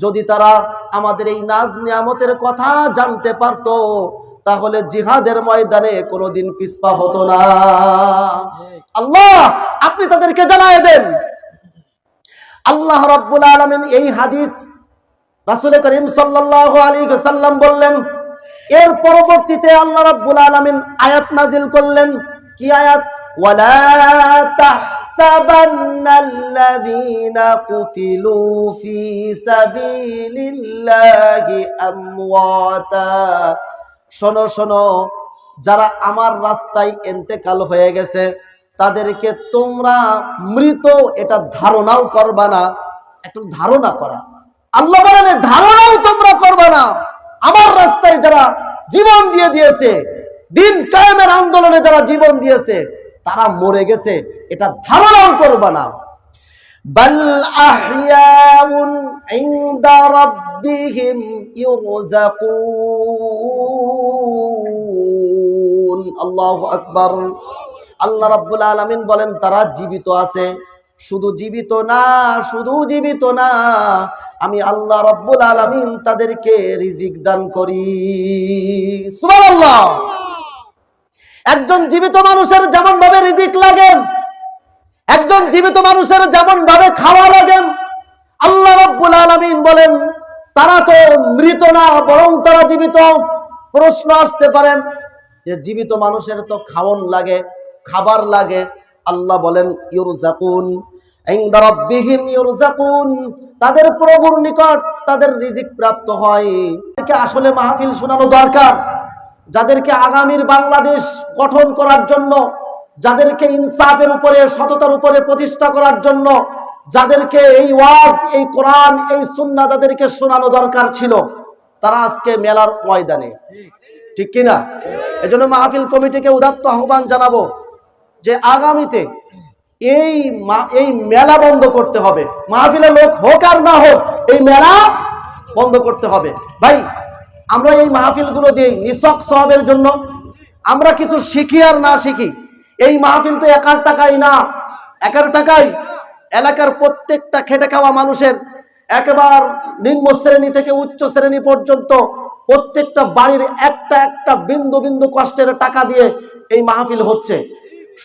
যদি তারা আমাদের এই নাজ নিয়ামতের কথা জানতে পারতো তাহলে জিহাদের ময়দানে কোনোদিন পিছপা হতো না। আল্লাহ আপনি তাদেরকে জানায় দেন। আল্লাহ রাব্বুল আলামিন এই হাদিস রাসূল করিম সাল্লাল্লাহু আলাইহি ওয়াসাল্লাম বললেন। এর পরবর্তীতে আল্লাহ রাব্বুল আলামিন আয়াত নাজিল করলেন। কি আয়াত? ওয়ালা তাহসাবান্নাল্লাযীনা কুতিলু ফি সাবিলিল্লাহি আমওয়াতা। শোনো শোনো, যারা আমার রাস্তায় ইন্তেকাল হয়ে গেছে তাদেরকে তোমরা মৃত এটা ধারণাও করবা না। একটু ধারণা করা, আল্লাহ বলেন ধারণাও তোমরা করবা না। আমার রাস্তায় যারা জীবন দিয়ে দিয়েছে, দিন কায়েমের আন্দোলনে যারা জীবন দিয়েছে তারা মরে গেছে এটা ধারণাও করবা না। বাল আহইয়াউন ইনদা রাব্বিহিম ইউরযাকুন। আল্লাহু আকবার। আল্লাহ রাব্বুল আলামিন বলেন তারা জীবিত আছে। শুধু জীবিত না, শুধু জীবিত না, আমি আল্লাহ রাব্বুল আলামিন তাদেরকে রিজিক দান করি। সুবহানাল্লাহ। একজন জীবিত মানুষের যেমন ভাবে রিজিক লাগে, একজন জীবিত মানুষের যেমন ভাবে খাওয়া লাগে, আল্লাহ রাব্বুল আলামিন বলেন তারা তো মৃত না, বরং তারা জীবিত। প্রশ্ন আসতে পারে যে জীবিত মানুষের তো খাওয়ান লাগে, খাবার লাগে। আল্লাহ বলেন ইউরযাকুন ইনদা রাব্বিহিম ইউরযাকুন, তাদের প্রভুর নিকট তাদের রিজিক প্রাপ্ত হয়। আসলে মাহফিল শোনানো দরকার, যাদেরকে আগামীর বাংলাদেশ গঠন করার জন্য, যাদেরকে ইনসাফের উপরে, সততার উপরে প্রতিষ্ঠা করার জন্য, যাদেরকে এই ওয়াজ, এই কোরআন, এই সুন্নাহ যাদেরকে শোনানো দরকার ছিল, তারা আজকে মেলার ময়দানে। ঠিক কিনা? এজন্য মাহফিল কমিটিকে উদাত্ত আহ্বান জানাবো যে আগামীতে এই মেলা বন্ধ করতে হবে। মাহফিলে লোক হোক আর না হোক, এই মেলা বন্ধ করতে হবে। ভাই, আমরা এই মাহফিলগুলো দিই নিছক সওয়াবের জন্য। আমরা কিছু শিখি আর না শিখি, এই মাহফিল তো একার টাকাই না, একার টাকায় এলাকার প্রত্যেকটা খেটে খাওয়া মানুষের, একেবারে নিম্ন শ্রেণী থেকে উচ্চ শ্রেণী পর্যন্ত প্রত্যেকটা বাড়ির একটা একটা বিন্দু বিন্দু কষ্টের টাকা দিয়ে এই মাহফিল হচ্ছে।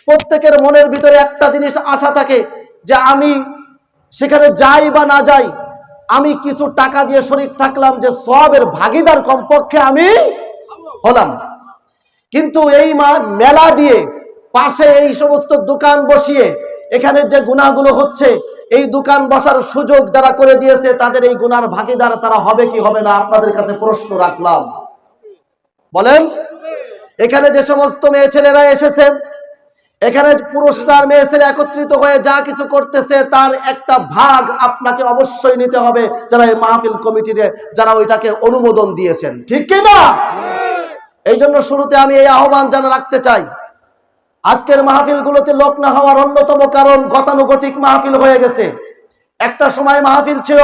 প্রত্যেকের মনের ভিতরে একটা জিনিস আশা থাকে যে আমি সেখানে যাই বা না যাই, আমি কিছু টাকা দিয়ে শরীক থাকলাম, যে সওয়াবের ভাগীদার কমপক্ষে আমি হলাম। কিন্তু এই মেলা দিয়ে পাশে এই সমস্ত দোকান বসিয়ে এখানে যে গুনাহগুলো হচ্ছে, এই দোকান বসার সুযোগ যারা করে দিয়েছে তাদের এই গুনার ভাগীদার তারা হবে কি হবে না? আপনাদের কাছে প্রশ্ন রাখলাম, বলেন। এখানে যে সমস্ত মেয়ে ছেলেরা এসেছে, এখানে পুরুষরা আর মেয়ে ছেলে একত্রিত হয়ে যা কিছু করতেছে তার একটা ভাগ আপনাকে অবশ্যই নিতে হবে, যারা এই মাহফিল কমিটিতে যারা ওইটাকে অনুমোদন দিয়েছেন। ঠিক কি না? এই জন্য শুরুতে আমি এই আহ্বান রাখতে চাই। আজকের মাহফিলগুলোতে লোক না হওয়ার অন্যতম কারণ গতানুগতিক মাহফিল হয়ে গেছে। একটা সময় মাহফিল ছিল,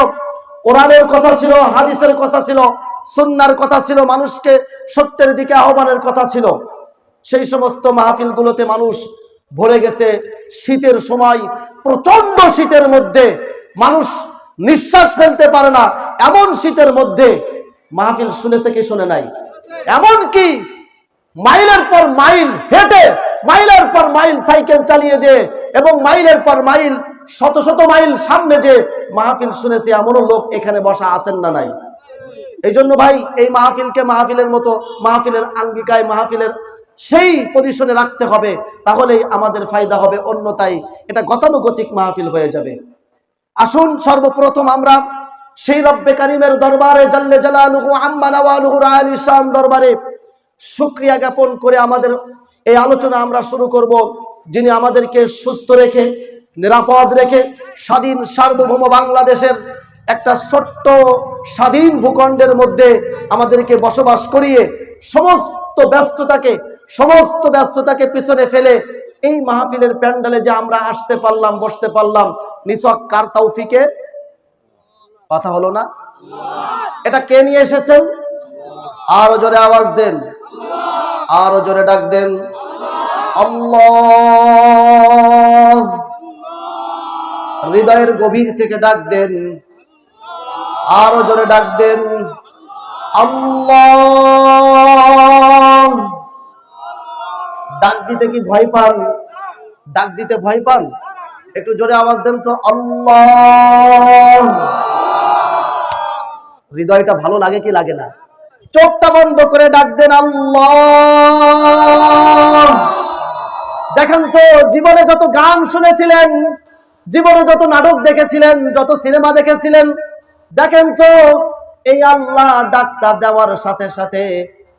কোরআনের কথা ছিল, হাদিসের কথা ছিল, সুন্নাহর কথা ছিল, মানুষকে সত্যের দিকে আহ্বানের কথা ছিল। সেই সমস্ত মাহফিলগুলোতে মানুষ ভরে গেছে। শীতের সময়, প্রচন্ড শীতের মধ্যে মানুষ নিঃশ্বাস ফেলতে পারে না, এমন শীতের মধ্যে মাহফিল শুনেছে কি শুনে নাই? এমন কি মাইলের পর মাইল হেঁটে, মাইলের পর মাইল সাইকেল চালিয়ে যে, এবং মাইলের পর মাইল, শত শত মাইল সামনে যে মাহফিল শুনেছে, এমনও লোক এখানে বসা আছেন না নাই? এই জন্য ভাই, এই মাহফিলকে মাহফিলের মতো, মাহফিলের আঙ্গিকায়, মাহফিলের সেই পজিশনে রাখতে হবে, তাহলেই আমাদের ফায়দা হবে, অন্যথায় এটা গতানুগতিক মাহফিল হয়ে যাবে। আসুন সর্বপ্রথম আমরা সেই রব্বে কারিমের দরবারে, জাল্লে জালালুহু আম্মা নাওয়ালুহুর আলী শান দরবারে শুকরিয়া জ্ঞাপন করে আমাদের এই আলোচনা আমরা শুরু করব। যিনি আমাদেরকে সুস্থ রেখে, নিরাপদ রেখে, স্বাধীন সার্বভৌম বাংলাদেশের একটা ছোট্ট স্বাধীন ভূখণ্ডের মধ্যে আমাদেরকে বসবাস করিয়ে সমস্ত ব্যস্ততাকে পিছনে ফেলে এই মাহফিলের প্যান্ডেলে যে আমরা আসতে পারলাম, বসতে পারলাম, নিছক কার তৌফিকে? কথা হলো না? এটা কে নিয়ে এসেছেন? আরো জোরে আওয়াজ দেন, আরো জোরে ডাক দেন, আল্লাহ। হৃদয়ের গভীর থেকে ডাক দেন, আরো জোরে ডাক দেন আল্লাহ। ডাক দিতে কি ভয় পান? ডাক দিতে ভয় পান? একটু জোরে আওয়াজ দেন তো আল্লাহ। হৃদয়টা ভালো লাগে কি লাগে না? চোখটা বন্ধ করে ডাক দেন আল্লাহ। দেখেন তো জীবনে যত গান শুনেছিলেন, জীবনে যত নাটক দেখেছিলেন, যত সিনেমা দেখেছিলেন, দেখেন তো এই আল্লাহ ডাক্তার দেওয়ার সাথে সাথে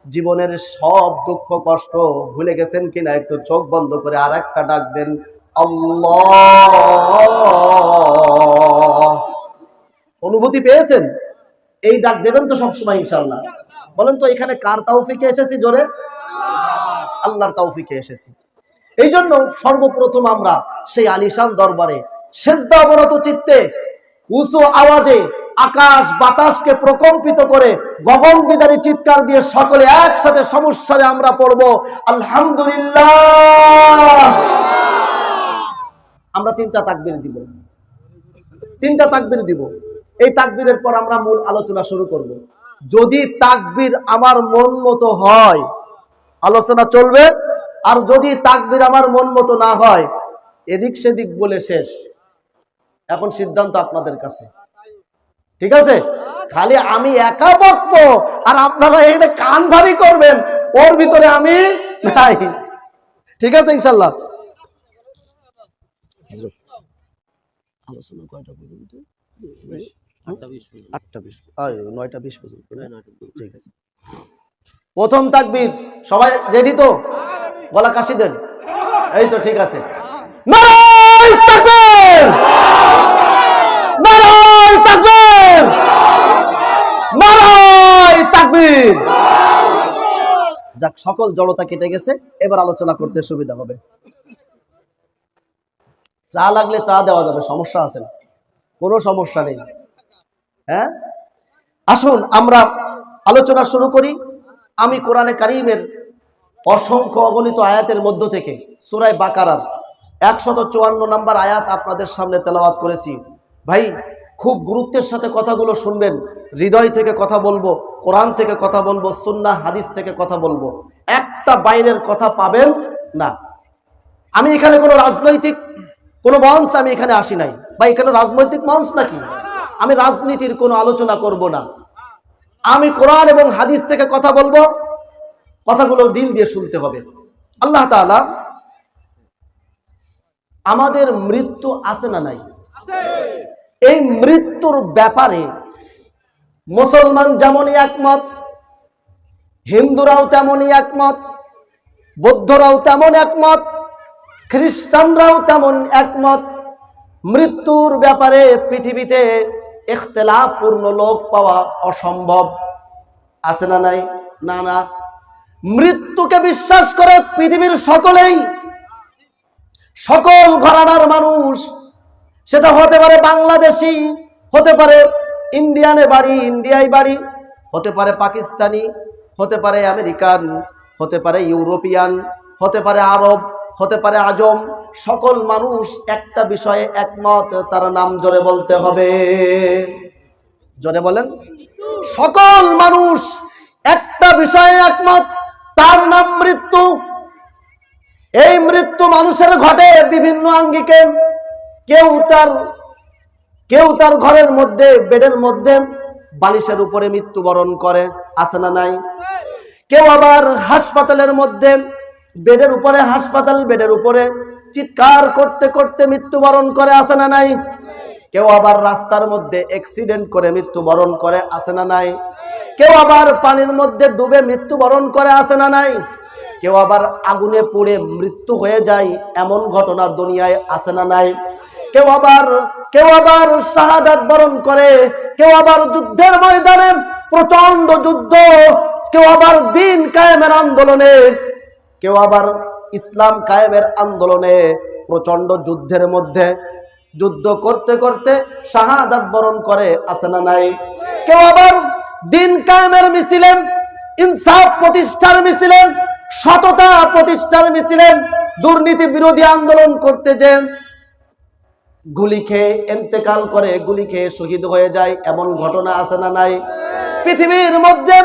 জীবনের সব দুঃখ কষ্ট ভুলে গেছেন কিনা? একটু চোখ বন্ধ করে আর একটা ডাক দেন আল্লাহ। অনুভূতি পেয়েছেন? এই ডাক দেবেন তো সবসময় ইনশাআল্লাহ। বলেন তো এখানে কার তৌফিকে এসেছি? জোরে আল্লাহর তৌফিকে এসেছি। এই জন্য সর্বপ্রথম আমরা সেই আলিশান দরবারে সেজদা অবনত চিত্তে উঁচু আওয়াজে আকাশ বাতাসকে প্রকম্পিত করে গগন বিদারী চিৎকার দিয়ে সকলে একসাথে সমস্যারে আমরা পড়ব আলহামদুলিল্লাহ। আমরা তিনটা তাকবীর দিব, তিনটা তাকবীর দিব। এই তাকবীরের পর আমরা মূল আলোচনা শুরু করব। যদি তাকবীর আমার মন মতো হয় আলোচনা চলবে, আর যদি তাকবীর আমার মন মতো না হয় এদিক সেদিক বলে শেষ। এখন সিদ্ধান্ত আপনাদের কাছে, ঠিক আছে? খালি আমি একা বকবো আর আপনারা এখানে কান ভারী করবেন, ওর ভিতরে আমি নাই, ঠিক আছে ইনশাল্লাহ? আলোচনা কয়টা পর্যন্ত? 9:20 পর্যন্ত, ঠিক আছে। প্রথম তাকবীর, সবাই রেডি তো? গলা কাশি দেন, এই তো ঠিক আছে। নারায়ে তাকবীর, নারায়ে তাকবীর, নারায়ে তাকবীর। যাক, সকল জড়তা কেটে গেছে, এবার আলোচনা করতে সুবিধা হবে। চা লাগলে চা দেওয়া যাবে, সমস্যা আছে না? কোনো সমস্যা নেই। হ্যাঁ, আসুন আমরা আলোচনা শুরু করি। আমি কোরআনে কারীমের অসংখ্য অগণিত আয়াতের মধ্য থেকে সূরা বাকারার 154 নম্বর আয়াত আপনাদের সামনে তেলাওয়াত করেছি। ভাই, খুব গুরুত্বের সাথে কথাগুলো শুনবেন। হৃদয় থেকে কথা বলবো, কোরআন থেকে কথা বলবো, সুন্নাহ হাদিস থেকে কথা বলবো, একটা বাইরের কথা পাবেন না। আমি এখানে কোনো রাজনৈতিক কোনো মঞ্চ আমি এখানে আসি নাই, বা এখানে রাজনৈতিক মঞ্চ নাকি? আমি রাজনীতির কোনো আলোচনা করব না। আমি কোরআন এবং হাদিস থেকে কথা বলবো, কথাগুলো দিল দিয়ে শুনতে হবে। আল্লাহ তাআলা আমাদের মৃত্যু আছে না নাই? এই মৃত্যুর ব্যাপারে মুসলমান যেমনই একমত, হিন্দুরাও তেমনই একমত, বৌদ্ধরাও তেমন একমত, খ্রিস্টানরাও তেমন একমত। মৃত্যুর ব্যাপারে পৃথিবীতে ইখতিলাফপূর্ণ লোক পাওয়া অসম্ভব। আছে না নাই? না না। মৃত্যুকে বিশ্বাস করে পৃথিবীর সকলেই, সকল ঘরানার মানুষ। সেটা হতে পারে বাংলাদেশি, হতে পারে ইন্ডিয়ানে বাড়ি, ইন্ডিয়ায় বাড়ি, হতে পারে পাকিস্তানি, হতে পারে আমেরিকান, হতে পারে ইউরোপিয়ান, হতে পারে আরব, হতে পারে আজম। সকল মানুষ একটা বিষয়ে একমত, তার নাম জোরে বলতে হবে। জোরে বলেন। সকল মানুষ একটা বিষয়ে একমত, তার নাম মৃত্যু। এই মৃত্যু মানুষের ঘটে বিভিন্ন আঙ্গিকে। কেউ তার ঘরের মধ্যে, বেডের মধ্যে, বালিশের উপরে মৃত্যুবরণ করে, আছে না নাই? কেউ আবার হাসপাতালের মধ্যে, বেডের উপরে, হাসপাতাল বেডের উপরে চিৎকার করতে করতে মৃত্যুবরণ করে, আছে না নাই? কেউ আবার রাস্তার মধ্যে অ্যাক্সিডেন্ট করে মৃত্যুবরণ করে, আছে না নাই? কেউ আবার পানির মধ্যে ডুবে মৃত্যুবরণ করে, আছে না নাই? কেউ আবার আগুনে পুড়ে মৃত্যু হয়ে যায়, এমন ঘটনা দুনিয়ায় আছে না নাই? কেউ আবার শাহাদাত বরণ করে, কেউ আবার যুদ্ধের ময়দানে, প্রচন্ড যুদ্ধ, কেউ আবার দ্বীন কায়েমের আন্দোলনে, কেউ আবার ইসলাম কায়েমের আন্দোলনে, প্রচন্ড যুদ্ধের মধ্যে যুদ্ধ করতে করতে শাহাদাত বরণ করে, আছে না নাই? কেউ আবার দ্বীন কায়েমের মিছিলে, ইনসাফ প্রতিষ্ঠার মিছিলে, সততা প্রতিষ্ঠার মিছিলে, দুর্নীতি বিরোধী আন্দোলন করতে যে গুলি খেয়ে ইন্তেকাল করে, গুলি খেয়ে শহীদ হয়ে যায়, এমন ঘটনা আছে না নাই? পৃথিবীর মধ্যে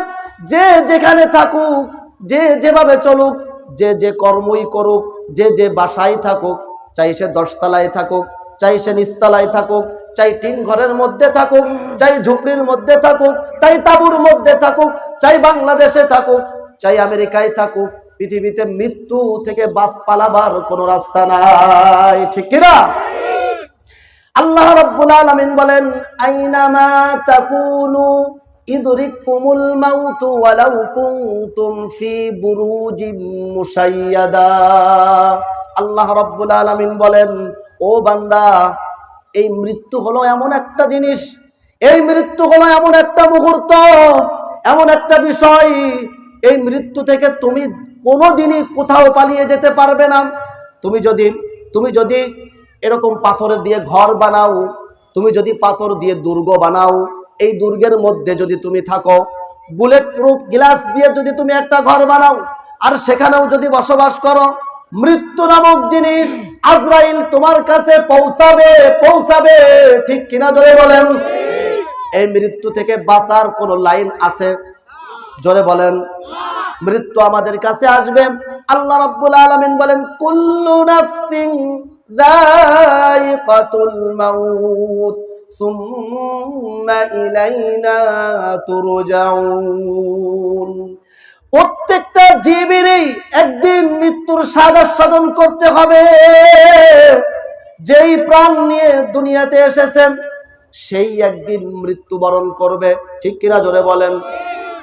যে যেখানে থাকুক, যে যেভাবে চলুক, যে যে কর্মই করুক, যে যে বাসায় থাকুক, চাই সে 10 তলায় থাকুক, চাই সে নিচতলায় থাকুক, চাই টিন ঘরের মধ্যে থাকুক, চাই ঝুপড়ির মধ্যে থাকুক, চাই তাঁবুর মধ্যে থাকুক, চাই বাংলাদেশে থাকুক, চাই আমেরিকায় থাকুক, পৃথিবীতে মৃত্যু থেকে বাঁচ পালাবার কোনো রাস্তা নাই, ঠিক কিনা? আল্লাহ রাব্বুল আলামিন বলেন, আইনামা তাকুনু ইদরিকুমুল মাউতু ওয়ালাউ কুনতুম ফি বুরুজিম মুশাইয়াদা। আল্লাহ রাব্বুল আলামিন বলেন, ও বান্দা, এই মৃত্যু হলো এমন একটা জিনিস, এই মৃত্যু হলো এমন একটা মুহূর্ত, এমন একটা বিষয়, এই মৃত্যু থেকে তুমি কোনোদিনই কোথাও পালিয়ে যেতে পারবে না। তুমি যদি এরকম পাথরের দিয়ে ঘর বানাও, তুমি যদি পাথর দিয়ে দুর্গ বানাও, এই দুর্গের মধ্যে যদি তুমি থাকো, বুলেট প্রুফ গ্লাস দিয়ে যদি তুমি একটা ঘর বানাও, আর সেখানেও যদি বসবাস করো, মৃত্যু নামক জিনিস আজরাইল তোমার কাছে পৌঁছাবে, ঠিক কিনা জোরে বলেন? এই মৃত্যু থেকে বাঁচার কোনো লাইন আছে? জোরে বলেন। মৃত্যু আমাদের কাছে আসবে। আল্লাহ রাব্বুল আলামিন বলেন, কুল্লু নাফসিন যায়িকাতুল মাউত সুম্মা ইলাইনা তুরজাউন। প্রত্যেকটা জীবেরই একদিন মৃত্যুর স্বাদ আস্বাদন করতে হবে। যেই প্রাণ নিয়ে দুনিয়াতে এসেছেন সেই একদিন মৃত্যুবরণ করবে, ঠিক কিনা জোরে বলেন?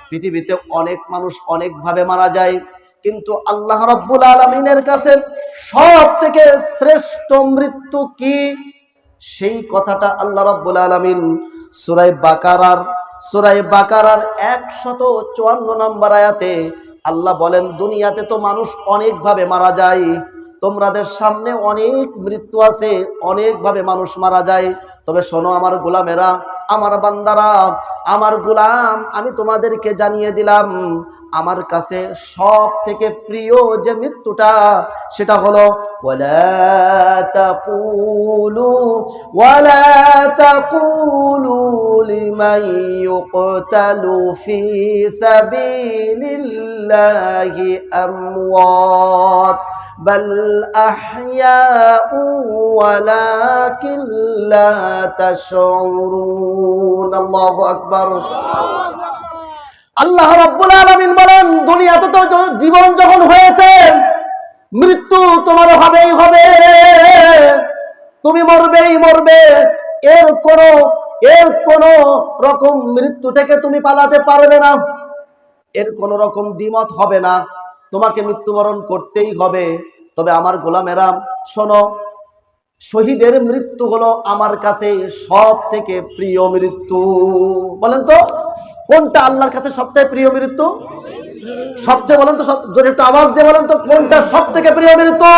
পৃথিবীতে অনেক মানুষ অনেকভাবে মারা যায়, কিন্তু আল্লাহ রাব্বুল আলামিনের কাছে সবথেকে শ্রেষ্ঠ মৃত্যু কি, সেই কথাটা আল্লাহ রাব্বুল আলামিন সূরা বাকারার 154 নম্বর আয়াতে আল্লাহ বলেন, দুনিয়াতে তো মানুষ অনেকভাবে মারা যায়, তোমাদের সামনে অনেক মৃত্যু আছে, অনেকভাবে মানুষ মারা যায়, তবে শোনো আমার গোলামেরা, আমার বান্দারা, আমার গোলাম, আমি তোমাদেরকে জানিয়ে দিলাম, আমার কাছে সব থেকে প্রিয় যে মৃত্যুটা, সেটা হলো ওয়ালা তাকুলু লিমান ইউকতালু ফি সাবিলিল্লাহি আমওয়াত বাল আহইয়াউ ওয়ালাকিন লা তাশউরুন। আল্লাহু আকবার। আল্লাহ রাব্বুল আলামিন বলেন, দুনিয়াতে তো জীবন যখন হয়েছে, মৃত্যু তোমার হবেই হবে, তুমি মরবে, এর কোন রকম মৃত্যু থেকে তুমি পালাতে পারবে না, এর কোন রকম দ্বিমত হবে না, তোমাকে মৃত্যুবরণ করতেই হবে। তবে আমার গোলামেরা শোনো, শহীদের মৃত্যু হলো আমার কাছে সব থেকে প্রিয় মৃত্যু। বলেন তো কোনটা আল্লাহর কাছে সবথেকে প্রিয় মৃত্যু? সবচেয়ে বলেন তো, যদি একটু আওয়াজ দিয়ে বলেন তো, কোনটা সব থেকে প্রিয় মৃত্যু?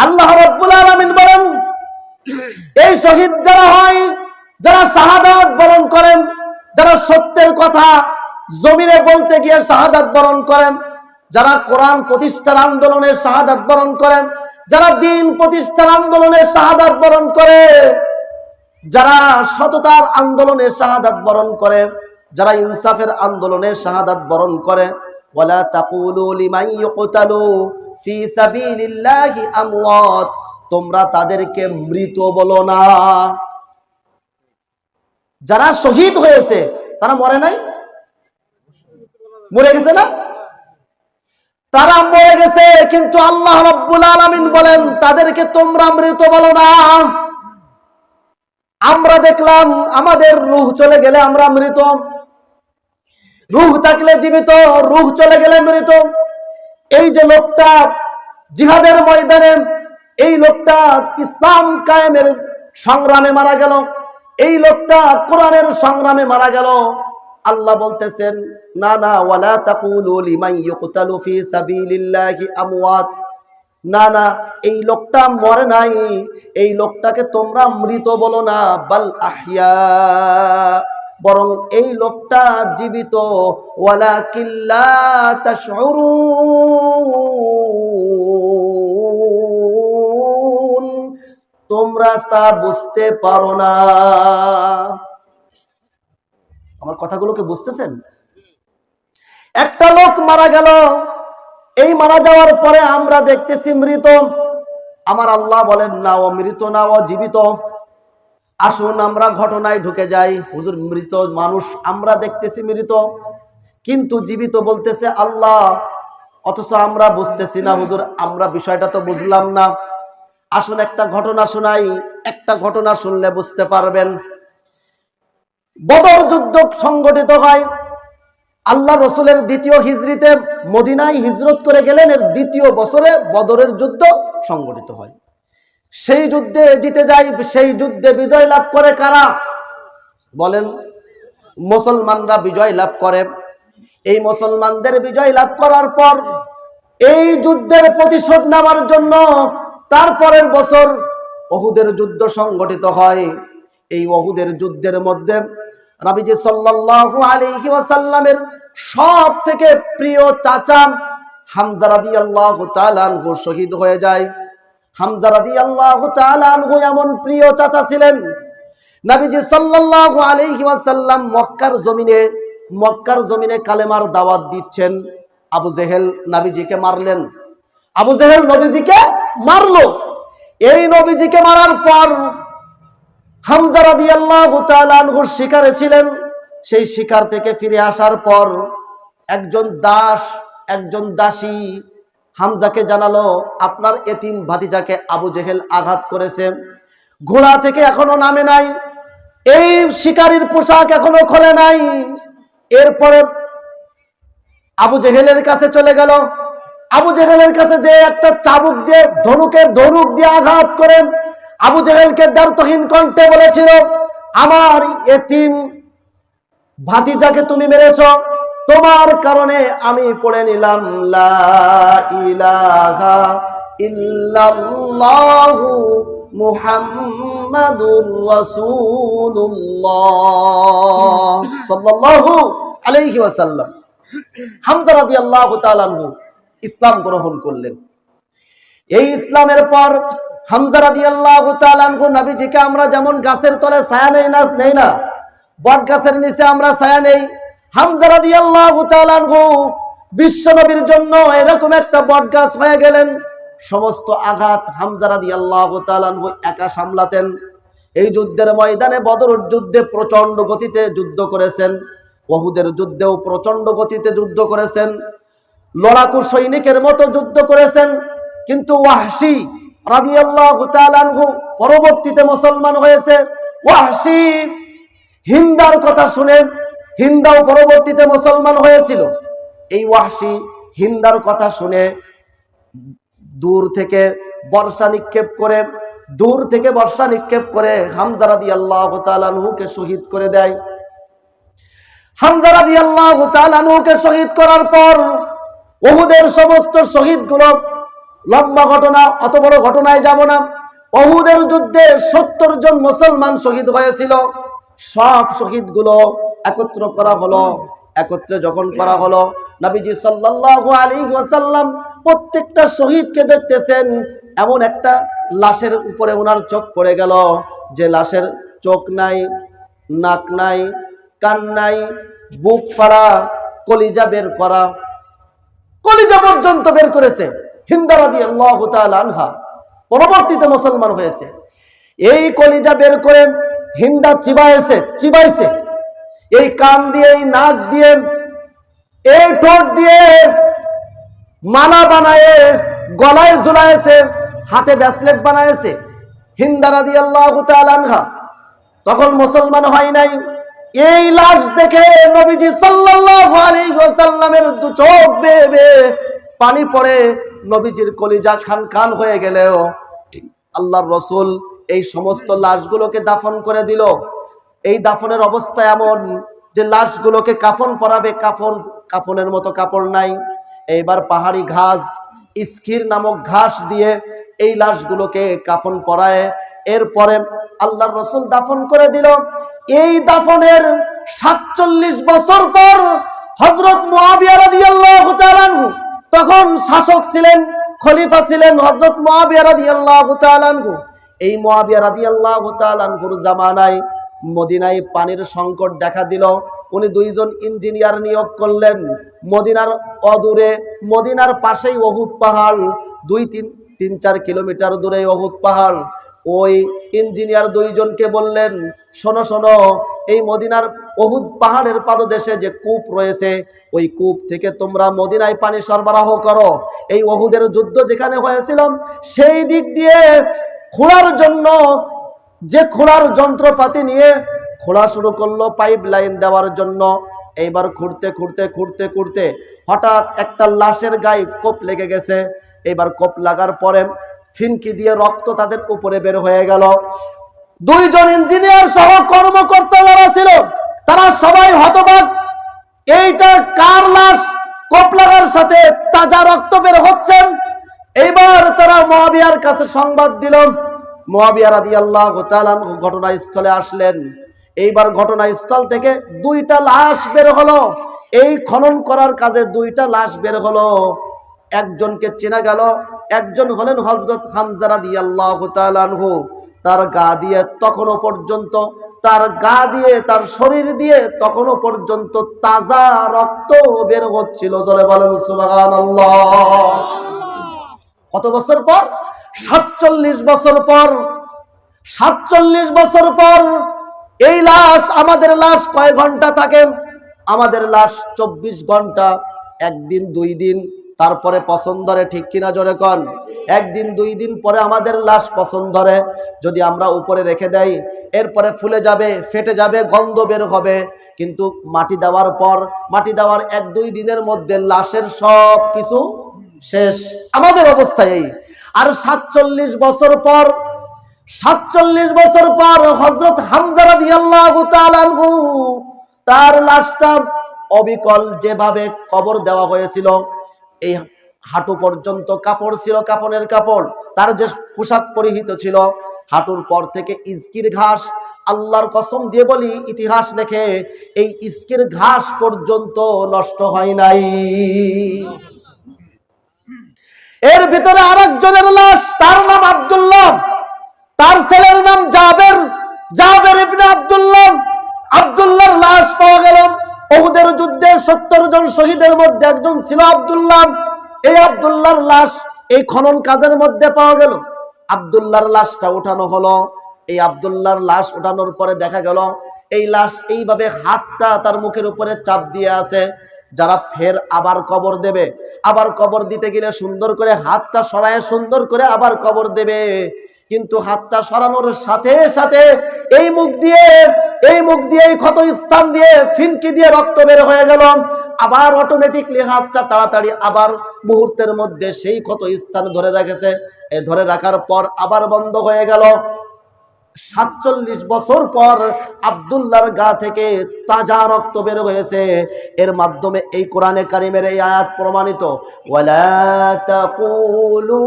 আল্লাহ রাব্বুল আলামিন বলেন, এই শহীদ যারা হয়, যারা শাহাদাত বরণ করেন, যারা সত্যের কথা জমিনে বলতে গিয়ে শাহাদাত বরণ করেন, যারা কোরআন প্রতিষ্ঠার আন্দোলনে শাহাদাত বরণ করেন, যারা দ্বীন প্রতিষ্ঠার আন্দোলনে শাহাদাত বরণ করে, যারা সততার আন্দোলনে শাহাদাত বরণ করে, যারা ইনসাফের আন্দোলনে শাহাদাত বরণ করে, ওয়ালা তাকুলু লিমান ইউকতালু ফি সাবিলিল্লাহি আমওয়াত, তোমরা তাদেরকে মৃত বলো না। যারা শহীদ হয়েছে তারা মরে নাই, মরে গেছে না? তারা মরে গেছে, কিন্তু আল্লাহ রাব্বুল আলামিন বলেন তাদেরকে তোমরা মৃত বলো না। আমরা দেখলাম আমাদের রূহ চলে গেলে আমরা মৃত, রূহ থাকলে জীবিত, রূহ চলে গেলে মৃত। এই যে লোকটা জিহাদের ময়দানে, এই লোকটা ইসলাম কায়েমের সংগ্রামে মারা গেল, এই লোকটা কোরআনের সংগ্রামে মারা গেল, আল্লাহ বলতেছেন না, ওয়ালা তাকুলু লিমান ইউকতালু ফি সাবিলিল্লাহি আমওয়াত, না, এই লোকটা মরে নাই, এই লোকটাকে তোমরা মৃত বলো না, বাল আহইয়া, বরং এই লোকটা জীবিত, ওয়ালাকিন লা তাশউরুন, তোমরা তা বুঝতে পারো না। আমার কথাগুলোকে বুঝতেছেন? একটা লোক মারা গেল, এই মারা যাওয়ার পরে আমরা দেখতেছি মৃত। আমার আল্লাহ বলেন না ও মৃত না, ও জীবিত। আসুন আমরা ঘটনায় ঢুকে যাই। হুজুর মৃত মানুষ আমরা দেখতেছি মৃত, কিন্তু জীবিত বলতেছে আল্লাহ, অথচ আমরা বুঝতেছি না। হুজুর আমরা বিষয়টা তো বুঝলাম না। আসুন একটা ঘটনা শোনাই, একটা ঘটনা শুনলে বুঝতে পারবেন। বদর যুদ্ধ সংগঠিত হয় আল্লাহ রসুলের দ্বিতীয় হিজরিতে, মদিনায় হিজরত করে গেলেন, এর দ্বিতীয় বছরে বদরের যুদ্ধ সংগঠিত হয়। সেই যুদ্ধে জিতে যায়, সেই যুদ্ধে বিজয় লাভ করে কারা বলেন? মুসলমানরা বিজয় লাভ করে। এই মুসলমানদের বিজয় লাভ করার পর এই যুদ্ধের প্রতিশোধ নেওয়ার জন্য তারপরের বছর উহুদের যুদ্ধ সংগঠিত হয়। এই উহুদের যুদ্ধের মধ্যে নবীজি সাল্লাল্লাহু আলাইহি ওয়াসাল্লামের সব থেকে প্রিয় চাচা হামজা রাদিয়াল্লাহু তাআলা আনহু শহীদ হয়ে যায়। হামজা রাদিয়াল্লাহু তাআলা আনহু এমন প্রিয় চাচা ছিলেন, নবীজি সাল্লাল্লাহু আলাইহি ওয়াসাল্লাম মক্কার জমিনে কালেমার দাওয়াত দিচ্ছেন। আবু জেহেল নবীজিকে মারলেন, আবু জেহেল নবীজিকে মারলো। এই নবীজিকে মারার পর হামজা রাদিয়াল্লাহু তাআলা আনহু শিকারে ছিলেন। সেই শিকার থেকে ফিরে আসার পর একজন দাসী হামজাকে জানালো, আপনার এতিম ভাতিজাকে আবু জেহেল আঘাত করেছে, ঘোড়া থেকে এখনো নামে নাই, এই শিকারীর পোশাক এখনো খোলে নাই। এরপরে আবু জেহেলের কাছে চলে গেল। আবু জেহেলের কাছে যে একটা চাবুক দিয়ে ধনুক দিয়ে আঘাত করে আবু জেহেলকে দ্বারতহীন কণ্ঠে বলেছিল, আমার এতিম ভাতিজাকে তুমি মেরেছ, তোমার কারণে আমি পড়ে নিলাম লা ইলাহা ইল্লাল্লাহু মুহাম্মাদুর রাসূলুল্লাহ সাল্লাল্লাহু আলাইহি ওয়াসাল্লাম। হামজা রাদিয়াল্লাহু তাআলা আনহু ইসলাম গ্রহণ করলেন। এই ইসলামের পর হামজা রাদিয়াল্লাহু তাআলা আনহু নবীজিকে আমরা যেমন গাছের তলে ছায়া নেই না, বট গাছের নিচে আমরা ছায়া নেই, হামজা রাদিয়াল্লাহু তাআলা আনহু বিশ্ব নবীর জন্য এরকম একটা বট গাছ হয়ে গেলেন। সমস্ত আঘাত হামজা রাদিয়াল্লাহু তাআলা আনহু একা সামলাতেন। এই যুদ্ধের ময়দানে বদরের যুদ্ধে প্রচন্ড গতিতে যুদ্ধ করেছেন, উহুদের যুদ্ধেও প্রচন্ড গতিতে যুদ্ধ করেছেন, লড়াকু সৈনিকের মতো যুদ্ধ করেছেন। কিন্তু ওয়াহশী রাদিয়াল্লাহু তাআলা আনহু পরবর্তীতে মুসলমান হয়েছে। ওয়াহশী হিন্দার কথা শুনে হিন্দাও পরবর্তীতে মুসলমান হয়েছিল। এই ওয়াহশী হিন্দার কথা শুনে দূর থেকে বর্ষা নিক্ষেপ করে হামজা রাদিয়াল্লাহু তাআলা আনহুকে শহীদ করে দেয়। হামজা রাদিয়াল্লাহু তাআলা আনহুকে শহীদ করার পর উহুদের সমস্ত শহীদগুলো, লম্বা ঘটনা, অত বড় ঘটনায় যাব না। উহুদের যুদ্ধে 70 জন মুসলমান শহীদ হয়েছিল। সব শহীদগুলো একত্রে যখন করা হলো, নবীজি সাল্লাল্লাহু আলাইহি ওয়াসাল্লাম প্রত্যেকটা শহীদকে দেখতেছেন। এমন একটা লাশের উপরে ওনার চোখ পড়ে গেল, যে লাশের চোখ নাই, নাক নাই, কান নাই, বুক ফাড়া, কলিজা পর্যন্ত বের করেছে। হিন্দা রাদিয়াল্লাহু তাআলা আনহা পরবর্তীতে মুসলমান হয়েছে। এই কলিজা বের করে হিন্দা চিবাইছে, এই কান দিয়ে, এই নাক দিয়ে, এই ঠোঁট দিয়ে মালা বানায় গলায় ঝুলাইছে, হাতে ব্রেসলেট বানাইছে। হিন্দা রাদিয়াল্লাহু তাআলা আনহা তখন মুসলমান হয় নাই। এই লাশ দেখে নবীজি সাল্লাল্লাহু আলাইহি ওয়াসাল্লামের দু চোখ বেয়ে পানি পড়ে, নবীজির কলিজা খান হয়ে গেলেও আল্লাহর রাসূল এই সমস্ত লাশগুলোকে দাফন করে দিল। এই দাফনের অবস্থা এমন যে লাশগুলোকে কাফন পরাবে, কাফনের মতো কাপড় নাই। এইবার পাহাড়ি ঘাস, ইস্কির নামক ঘাস দিয়ে এই লাশগুলোকে কাফন পরায়। এরপরে আল্লাহর রাসূল দাফন করে দিল। এই দাফনের 47 বছর পর হযরত মুআবিয়া রাদিয়াল্লাহু তাআলা আনহু, তখন শাসক ছিলেন, খলিফা ছিলেন হযরত মুআবিয়া রাদিয়াল্লাহু তাআলা আনহু। এই মুআবিয়া রাদিয়াল্লাহু তাআলা আনহুর জামানায় মদিনায় পানির সংকট দেখা দিল। উনি দুইজন ইঞ্জিনিয়ার নিয়োগ করলেন। মদিনার অদূরে, মদিনার পাশেই উহুদ পাহাড়, 2-3-4 কিলোমিটার দূরে উহুদ পাহাড়। ওই ইঞ্জিনিয়ার দুইজনকে বললেন, শোনো শোনো, এই মদিনার উহুদ পাহাড়ের পাদদেশে যে কূপ রয়েছে, ওই কূপ থেকে তোমরা মদিনায় পানি সরবরাহ করো। এই উহুদের যুদ্ধ যেখানে হয়েছিল সেই দিক দিয়ে খোঁড়ার জন্য যে খোঁড়ার যন্ত্রপাতি নিয়ে খোঁড়া শুরু করলো পাইপ লাইন দেওয়ার জন্য। এইবার খুঁড়তে খুঁড়তে খুঁড়তে খুঁড়তে হঠাৎ একটা লাশের গায়ে কোপ লেগে গেছে। এবার কোপ লাগার পরে ফিনকি দিয়ে রক্ত তাদের উপরে বের হয়ে গেল। দুইজন ইঞ্জিনিয়ার সহ কর্মকর্তা যারা ছিল তারা সবাই হতবাক, এইটা কার লাশ? কোপ লাগার সাথে তাজা রক্ত বের হচ্ছে। এইবার তারা মুআবিয়ার কাছে সংবাদ দিল। মুআবিয়া রাদিয়াল্লাহু তাআলা ঘটনাস্থলে আসলেন। এইবার ঘটনাস্থল থেকে 2টা লাশ বের হলো। এই খনন করার কাজে 2টা লাশ বের হলো। একজনকে চেনা গেল, একজন হলেন হযরত হামজা রাদিয়াল্লাহু তাআলা আনহু। তার গা দিয়ে তখনও পর্যন্ত, তার গা দিয়ে, তার শরীর দিয়ে তখনও পর্যন্ত তাজা রক্ত বের হচ্ছিল। জোরে বলেন সুবহানাল্লাহ। কত বছর পর? 47 বছর পর। 47 বছর পর এই লাশ, আমাদের লাশ কয় ঘন্টা থাকে? আমাদের লাশ 24 ঘন্টা, একদিন 2 দিন, তারপরে পছন্দ ধরে। ঠিক কিনা জোরে কন? একদিন 2 দিন পরে আমাদের লাশ পছন্দ ধরে। যদি আমরা উপরে রেখে দেই, এরপরে ফুলে যাবে, ফেটে যাবে, গন্ধ বের হবে। কিন্তু মাটি দেওয়ার পর, মাটি দেওয়ার 1-2 দিনের মধ্যে লাশের সব কিছু শেষ। আমাদের অবস্থা এই। আর 47 বছর পর, 47 বছর পর হযরত হামজা রাদিয়াল্লাহু তাআলা আনহু, তার লাশটা অবিকল যেভাবে কবর দেওয়া হয়েছিল, এই হাঁটু পর্যন্ত কাপড় ছিল, কাপনের কাপড়। তার যে পোশাক পরিহিত ছিল, হাঁটুর পর থেকে ইস্কির ঘাস, আল্লাহর কসম দিয়ে বলি, ইতিহাস লেখে এই ইস্কির ঘাস পর্যন্ত নষ্ট হয় নাই। এর ভিতরে আরেকজনের লাশ, তার নাম আব্দুল্লাহ, তার ছেলের নাম জাবের, জাবের ইবনে আব্দুল্লাহ। আব্দুল্লাহর লাশ পাওয়া গেল। উহুদের যুদ্ধে 70 জন শহীদের মধ্যে একজন ছিল আব্দুল্লাহ। এই আব্দুল্লাহর লাশ এই খনন কাজের মধ্যে পাওয়া গেল। আব্দুল্লাহর লাশটা উঠানো হলো। এই আব্দুল্লাহর লাশ উঠানোর পরে দেখা গেল এই লাশ এইভাবে হাতটা তার মুখের উপরে চাপ দিয়ে আছে। যারা ফের আবার কবর দেবে, আবার কবর দিতে গেলে সুন্দর করে হাতটা সরায় সুন্দর করে আবার কবর দেবে। কিন্তু হাতটা সরানোর সাথে সাথে এই মুখ দিয়ে এই ক্ষত স্থান দিয়ে ফিনকি দিয়ে রক্ত বের হয়ে গেল। আবার অটোমেটিকলি হাতটা তাড়াতাড়ি আবার মুহূর্তের মধ্যে সেই ক্ষত স্থান ধরে রেখেছে। ধরে রাখার পর আবার বন্ধ হয়ে গেল। 47 বছর পর আব্দুল্লাহর গা থেকে তাজা রক্ত বের হয়েছে। এর মাধ্যমে এই কোরআনে কারিমের এই আয়াত প্রমাণিত, ওয়ালা তাকুলু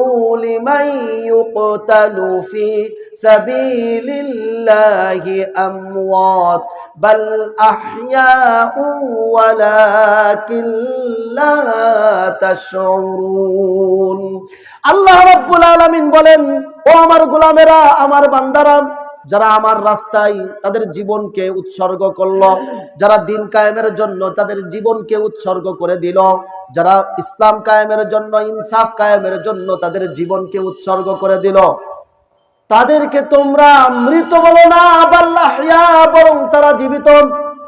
লিমান ইউকতালু ফি সাবিলিল্লাহি আমওয়াত বাল আহইয়াউ ওয়ালাকিন লা তাশউরুন। আল্লাহ রাব্বুল আলামিন বলেন, ও আমার গোলামেরা, আমার বান্দারা, যারা আমার রাস্তায় তাদের জীবনকে উৎসর্গ করলো, যারা দিন কায়েমের জন্য তাদের জীবনকে উৎসর্গ করে দিল, যারা ইসলাম কায়েমের জন্য, ইনসাফ কায়েমের জন্য তাদের জীবনকে উৎসর্গ করে দিল, তাদেরকে তোমরা মৃত বলো না, বরং তারা জীবিত।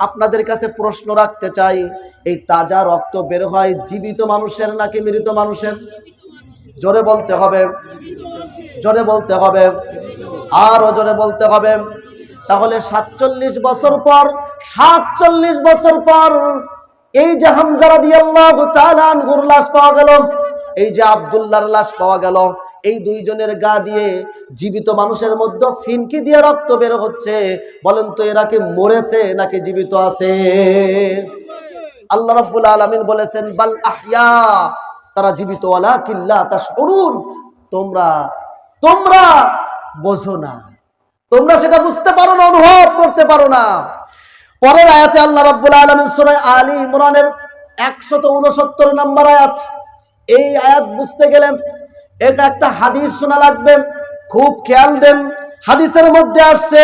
আপনাদের কাছে প্রশ্ন রাখতে চাই, এই তাজা রক্ত বের হয় জীবিত মানুষের নাকি মৃত মানুষের? জোরে বলতে হবে, জোরে বলতে হবে, আরো জোরে বলতে হবে। তাহলে 47 বছর পর, 47 বছর পর এই যে হামজা রাদিয়াল্লাহু তাআলা আনহুর লাশ পাওয়া গেল, এই যে আব্দুল্লাহর লাশ পাওয়া গেল, এই দুইজনের গা দিয়ে জীবিত মানুষের মধ্যে ফিনকি দিয়ে রক্ত বের হচ্ছে। বলেন তো এরা কি মরেছে নাকি জীবিত আছে? আল্লাহ রাব্বুল আলামিন বলেছেন, বাল আহইয়া, তারা জীবিত, ওয়ালাকিন লা তাশউরুন, তোমরা বোঝো না, তোমরা সেটা বুঝতে পারো না, অনুভব করতে পারো না। পরের আয়াতে আল্লাহ রাব্বুল আলামিন সূরা আলী ইমরানের 169 নম্বর আয়াত, এই আয়াত বুঝতে গেলে এটা একটা হাদিস শোনা লাগবে। খুব খেয়াল দেন, হাদিসের মধ্যে আসছে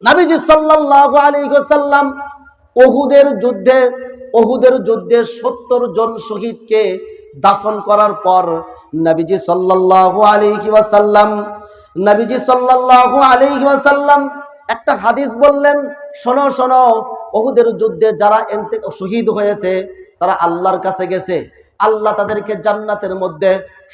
নবীজি সাল্লাল্লাহু আলাইহি ওয়াসাল্লাম উহুদের যুদ্ধে ৭০ জন শহীদকে দাফন করার পর নবীজি সাল্লাল্লাহু আলাইহি ওয়াসাল্লাম একটা হাদিস বললেন, শোনো শোনো, উহুদের যুদ্ধে যারা শহীদ হয়েছে তারা আল্লাহর কাছে গেছে, আল্লাহ তাদেরকে জান্নাতের মধ্যে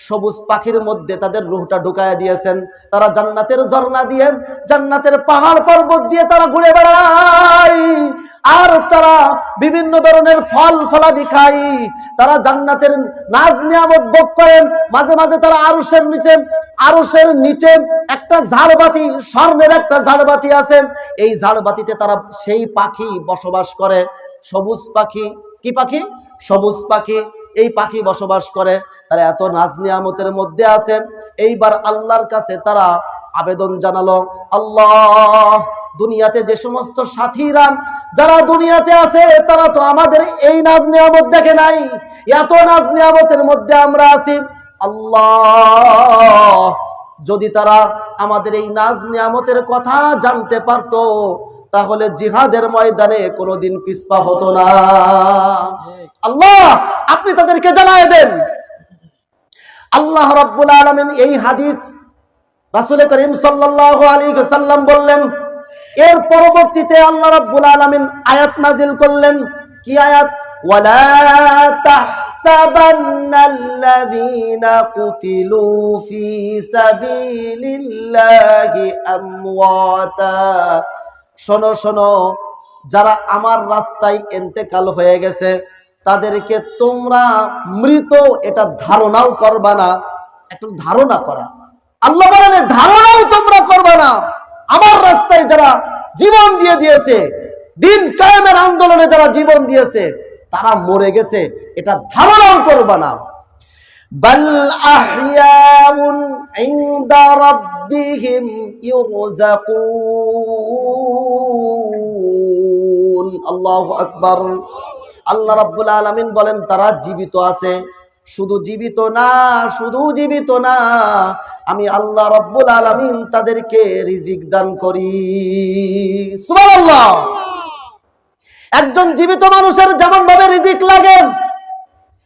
সবুজ পাখির মধ্যে তাদের রূহটা ঢুকায়া দিয়েছেন। তারা জান্নাতের ঝর্ণা দিয়ে, জান্নাতের পাহাড় পর্বত দিয়ে তারা ঘুরে বেড়ায়, আর তারা বিভিন্ন ধরনের ফল ফলাদি খায়, তারা জান্নাতের নাজ নিয়ামত ভোগ করেন। মাঝে মাঝে তারা আরশের নিচে একটা ঝাড়বাতি, স্বর্ণের একটা ঝাড়বাতি আছে, এই ঝাড়বাতিতে তারা সেই পাখি বসবাস করে, সবুজ পাখি। কি পাখি? সবুজ পাখি। এই পাখি বসবাস করে, তারা এত নাজ নিয়ামতের মধ্যে আছে। এইবার আল্লাহর কাছে তারা আবেদন জানালো, আল্লাহ, দুনিয়াতে যে সমস্ত সাথীরা যারা দুনিয়াতে আছে তারা তো আমাদের এই নাজ নিয়ামত দেখে নাই, এত নাজ নিয়ামতের মধ্যে আমরা আছি। আল্লাহ, যদি তারা আমাদের এই নাজ নিয়ামতের কথা জানতে পারতো তাহলে জিহাদের ময়দানে কোনোদিন পিছপা হতো না। আল্লাহ, আপনি তাদেরকে জানায় দেন। আল্লাহ রাব্বুল আলামিন এই হাদিস রাসূল করিম সাল্লাল্লাহু আলাইহি ওয়াসাল্লাম বললেন। এর পরবর্তীতে আল্লাহ রাব্বুল আলামিন আয়াত নাজিল করলেন। কি আয়াত? ওয়ালা তাহসাবান্নাল্লাযীনা কুতিলু ফি সাবিলিল্লাহি আমওয়াতা। শোনো শোনো, যারা আমার রাস্তায় ইন্তেকাল হয়ে গেছে তাদেরকে তোমরা মৃত এটা ধারণাও করবা না। একটা ধারণা করা, আল্লাহ বলেন ধারণাও তোমরা করবা না। আমার রাস্তায় যারা জীবন দিয়ে দিয়েছে, দিন কায়েমের আন্দোলনে যারা জীবন দিয়েছে তারা মরে গেছে, এটা ধারণাও করবা না। বাল আহইয়াউন ইনদা রাব্বিহিম ইউযাকুন। আল্লাহু আকবার। আল্লাহ রাব্বুল আলামিন বলেন তারা জীবিত আছে, শুধু জীবিত না, আমি আল্লাহ রাব্বুল আলামিন তাদেরকে রিজিক দান করি। সুবহানাল্লাহ। একজন জীবিত মানুষের যেমন ভাবে রিজিক লাগে,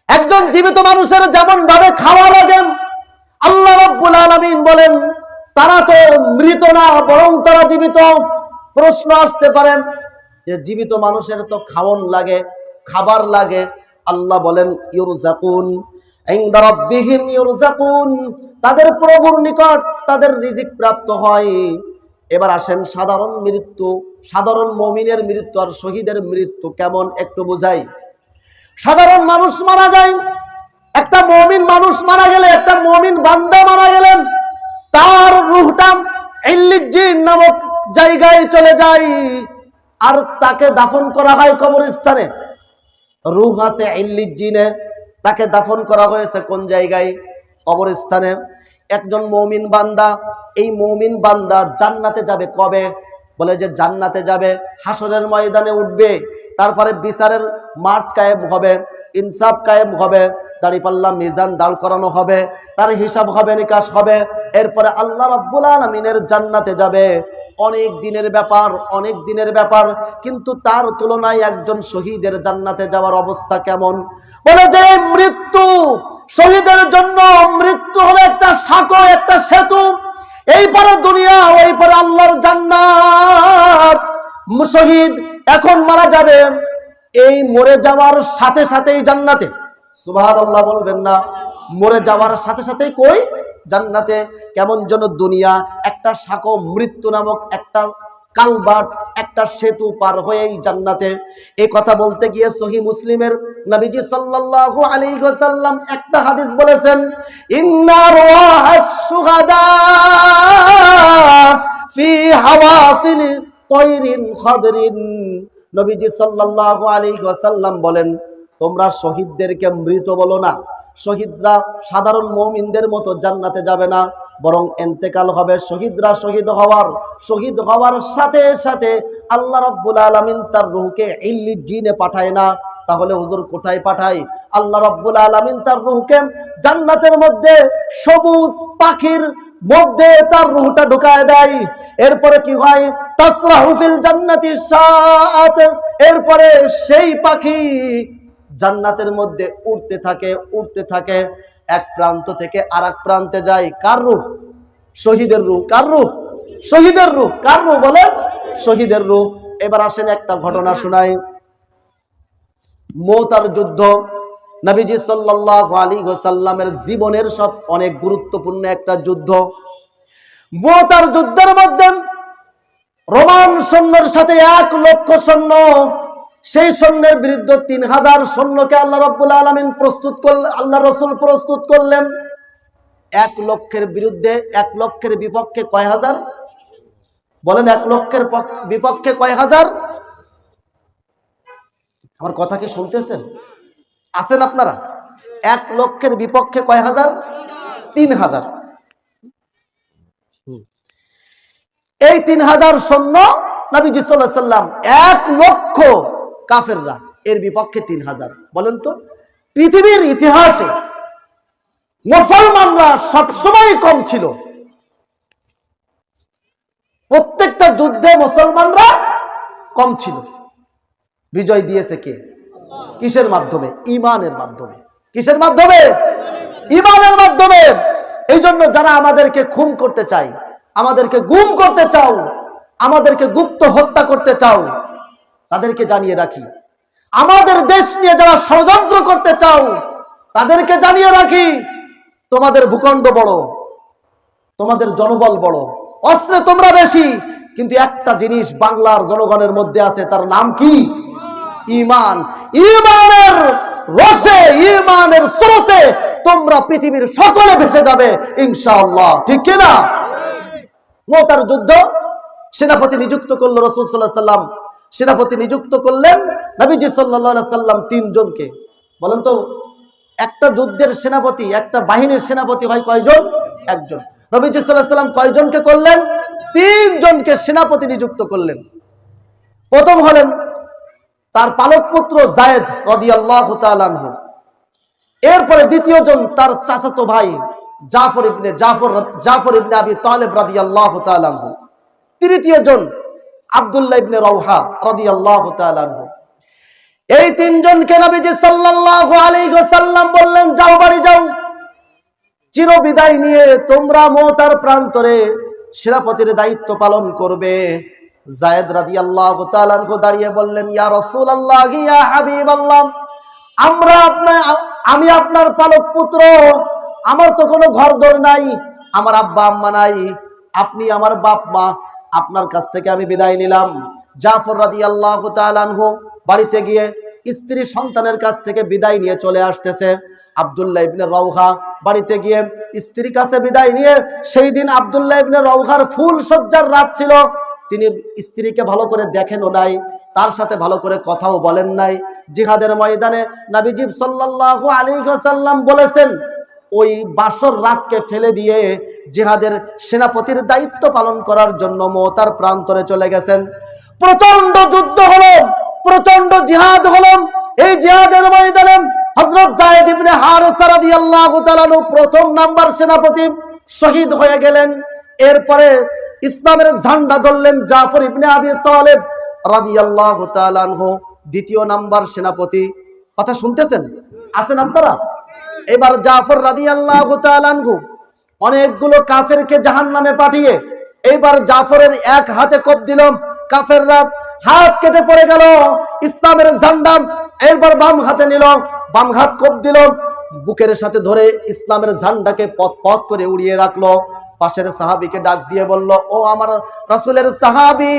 একজন জীবিত মানুষের যেমন ভাবে খাওয়া লাগে, আল্লাহ রাব্বুল আলামিন বলেন তারা তো মৃত না, বরং তারা জীবিত। প্রশ্ন আসতে পারে যে জীবিত মানুষের তো খাওয়ান লাগে, খাবার লাগে, আল্লাহ বলেন ইউরযাকুন ইনদা রাব্বিহিম ইউরযাকুন, তাদের প্রভুর নিকট তাদের রিজিক প্রাপ্ত হয়। এবার আসেন সাধারণ মৃত্যু, সাধারণ মুমিনের মৃত্যু আর শহীদের মৃত্যু কেমন একটু বুঝাই। সাধারণ মানুষ মারা যায়, একটা মুমিন মানুষ মারা গেলে, একটা মুমিন বান্দা মারা গেলেন, তার রূহটা ইল্লিজ্জিন নামক জায়গায় চলে যায় আর তাকে দাফন করা হয় কবরস্থানে। রূহ আছে ইল্লিজ্জিনে, তাকে দাফন করা হয়েছে কোন জায়গায়? কবরস্থানে। একজন মুমিন বান্দা, এই মুমিন বান্দা জান্নাতে যাবে কবে? বলে যে জান্নাতে যাবে হাসরের ময়দানে উঠবে, তারপরে বিচারের মাঠ কায়েম হবে, ইনসাফ কায়েম হবে, দাড়িপাল্লা মিজান দাঁড় করানো হবে, তার হিসাব হবে, নিকাশ হবে, এরপরে আল্লাহ রাব্বুল আলামিনের জান্নাতে যাবে। অনেক দিনের ব্যাপার, কিন্তু তার তুলনায় একজন শহীদের জান্নাতে যাওয়ার অবস্থা কেমন? বলে যে মৃত্যু, শহীদের জন্য মৃত্যু হলো একটা সাঁকো, একটা সেতু, এই পারে দুনিয়া, ওই পারে আল্লাহর জান্নাত। শহীদ এখন মারা যাবে, এই মরে যাওয়ার সাথে সাথেই জান্নাতে। সুবহানাল্লাহ বলবেন না? মরে যাওয়ার সাথে সাথেই কই? জান্নাতে। কেমন যেন দুনিয়া একটা সাঁকো, মৃত্যু নামক একটা কালবাট, একটা সেতু পার হয়েই জান্নাতে। এই কথা বলতে গিয়ে সহিহ মুসলিমের নবীজি সাল্লাল্লাহু আলাইহি ওয়াসাল্লাম একটা হাদিস বলেছেন, ইন্না রুহাস শুহাদা ফি হাওয়াসিল তায়রিন খাদরিন। নবীজি সাল্লাল্লাহু আলাইহি ওয়াসাল্লাম বলেন তোমরা শহীদদেরকে মৃত বলো না। শহীদরা সাধারণ মুমিনদের মতো জান্নাতে যাবে না, বরং ইন্তেকাল হবে। শহীদরা শহীদ হওয়ার সাথে সাথে আল্লাহ রাব্বুল আলামিন তার রূহকে ইল্লিজ্জিনে পাঠায় না। তাহলে হুজুর কোথায় পাঠায়? আল্লাহ রাব্বুল আলামিন তার রূহকে জান্নাতের মধ্যে সবুজ পাখির মধ্যে তার রূহটা ঢুকায় দেয়। এরপরে কি হয়? তাসরাহু ফিল জান্নাতি শাআত, এরপরে সেই পাখি জান্নাতের মধ্যে উড়তে থাকে, এক প্রান্ত থেকে আরেক প্রান্তে যায়। কার রূহ? শহীদের রূহ। কার রূহ? শহীদের রূহ। কার রূহ বলেন? শহীদের রূহ। এবার আসেন একটা ঘটনা শোনাই। মুতার যুদ্ধ, নবীজি সাল্লাল্লাহু আলাইহি ওয়াসাল্লামের জীবনের সব অনেক গুরুত্বপূর্ণ একটা যুদ্ধ। মুতার যুদ্ধের মধ্যে রোমান সৈন্যের সাথে 1 লক্ষ সৈন্য, সেই সৈন্যের বিরুদ্ধে 3000 সৈন্যকে আল্লাহ রাব্বুল আলামিন প্রস্তুত করলেন, আল্লাহ রাসূল প্রস্তুত করলেন। 1 লক্ষের বিরুদ্ধে, 1 লক্ষের বিপক্ষে কয় হাজার? বলেন 1 লক্ষের বিপক্ষে কয় হাজার? আমার কথা কি শুনতেছেন? আছেন আপনারা? 1 লক্ষের বিপক্ষে কয় হাজার? 3000। এই 3000 সৈন্য নবীজি সাল্লাল্লাহু আলাইহি সাল্লাম, 1 লক্ষ কাফেররা, এর বিপক্ষে 3000। বলেন তো, পৃথিবীর ইতিহাসে মুসলমানরা সবসময় কম ছিল। প্রত্যেকটা যুদ্ধে মুসলমানরা কম ছিল। বিজয় দিয়েছে কে? কিসের মাধ্যমে? ঈমানের মাধ্যমে। কিসের মাধ্যমে? ঈমানের মাধ্যমে। এই জন্য যারা আমাদেরকে খুন করতে চায়, আমাদেরকে গুম করতে চাও, আমাদেরকে গুপ্ত হত্যা করতে চাও, তাদেরকে জানিয়ে রাখি, আমাদের দেশ নিয়ে যারা ষড়যন্ত্র করতে চাও, তাদেরকে জানিয়ে রাখি, তোমাদের ভূখণ্ড বড়, তোমাদের জনবল বড়, অস্ত্রে তোমরা বেশি, কিন্তু একটা জিনিস বাংলার জনগণের মধ্যে আছে, তার নাম কি? ঈমান। ঈমানের রসে, ঈমানের স্রোতে তোমরা পৃথিবীর সকলে ভেসে যাবে ইনশাআল্লাহ। ঠিক কি না? মুতার যুদ্ধ সেনাপতি নিযুক্ত করল রাসূল সাল্লাল্লাহু আলাইহি সাল্লাম। সেনাপতি নিযুক্ত করলেন নবীজি সাল্লাল্লাহু আলাইহি সাল্লাম 3 জনকে। বলেন তো, একটা যুদ্ধের সেনাপতি, একটা বাহিনীর সেনাপতি হয় কয়জন? একজন। নবীজি সাল্লাল্লাহু আলাইহি সাল্লাম কয়জনকে করলেন? 3 জনকে সেনাপতি নিযুক্ত করলেন। প্রথম হলেন তার পালক পুত্র যায়েদ রাদিয়াল্লাহু তাআলা আনহু। এরপরে দ্বিতীয় জন তার চাচাতো ভাই জাফর ইবনে আবি তালেব রাদিয়াল্লাহু তাআলা আনহু। তৃতীয় জন আব্দুল্লাহ ইবনে রাওহা রাদিয়াল্লাহু তাআলা আনহু। এই 3 জনকে নবীজি সাল্লাল্লাহু আলাইহি ওয়াসাল্লাম বললেন, যাও, বাড়ি যাও, চিরবিদায় নিয়ে তোমরা মুতার প্রান্তরে সেনাপতির দায়িত্ব পালন করবে। যায়েদ রাদিয়াল্লাহু তাআলা আনহু দাঁড়িয়ে বললেন, ইয়া রাসূলুল্লাহ, ইয়া হাবিবাল্লাহ, আমি আপনার পালক পুত্র, আমার তো কোনো ঘরদোর নাই, আমার আব্বা আম্মা নাই, আপনি আমার বাপ মা, আপনার কাছ থেকে আমি বিদায় নিলাম। জাফর রাদিয়াল্লাহু তাআলা আনহু বাড়িতে গিয়ে স্ত্রী সন্তানের কাছ থেকে বিদায় নিয়ে চলে আসতেছে। আব্দুল্লাহ ইবনে রাওহা বাড়িতে গিয়ে স্ত্রীর কাছে বিদায় নিয়ে, সেই দিন আব্দুল্লাহ ইবনে রাওহার ফুল সজ্জার রাত ছিল। তিনি স্ত্রীকে ভালো করে দেখেনও নাই, তার সাথে ভালো করে কথাও বলেন নাই। জিহাদের ময়দানে নবীজি সাল্লাল্লাহু আলাইহি ওয়াসাল্লাম বলেছেন, ওই বাসর রাতকে ফেলে দিয়ে জিহাদের সেনাপতির দায়িত্ব পালন করার জন্য মুতার প্রান্তরে চলে গেছেন। প্রচন্ড যুদ্ধ হলো, প্রচন্ড জিহাদ হলো। এই জিহাদের ময়দানে হযরত যায়েদ ইবনে হারেসা রাদিয়াল্লাহু তাআলা প্রথম নাম্বার সেনাপতি শহীদ হয়ে গেলেন। এরপরে ইসলামের ঝান্ডা ধরলেন জাফর ইবনে আবি তালেব রাদিয়াল্লাহু তাআলা আনহু, দ্বিতীয় নাম্বার সেনাপতি। কথা শুনতেছেন? আছেন আপনারা? এবার জাফর রাদিয়াল্লাহু তাআলা আনহু অনেকগুলো কাফেরকে জাহান্নামে পাঠিয়ে, এইবার জাফরের এক হাতে কোপ দিল, কাফেররা হাত কেটে পড়ে গেল। ইসলামের ঝান্ডা এরপর বাম হাতে নিল, বাম হাত কোপ দিল, বুকের সাথে ধরে ইসলামের ঝান্ডাকে পথ পথ করে উড়িয়ে রাখলো। পাশের সাহাবীকে ডাক দিয়ে বলল, ও আমার রাসূলের সাহাবী,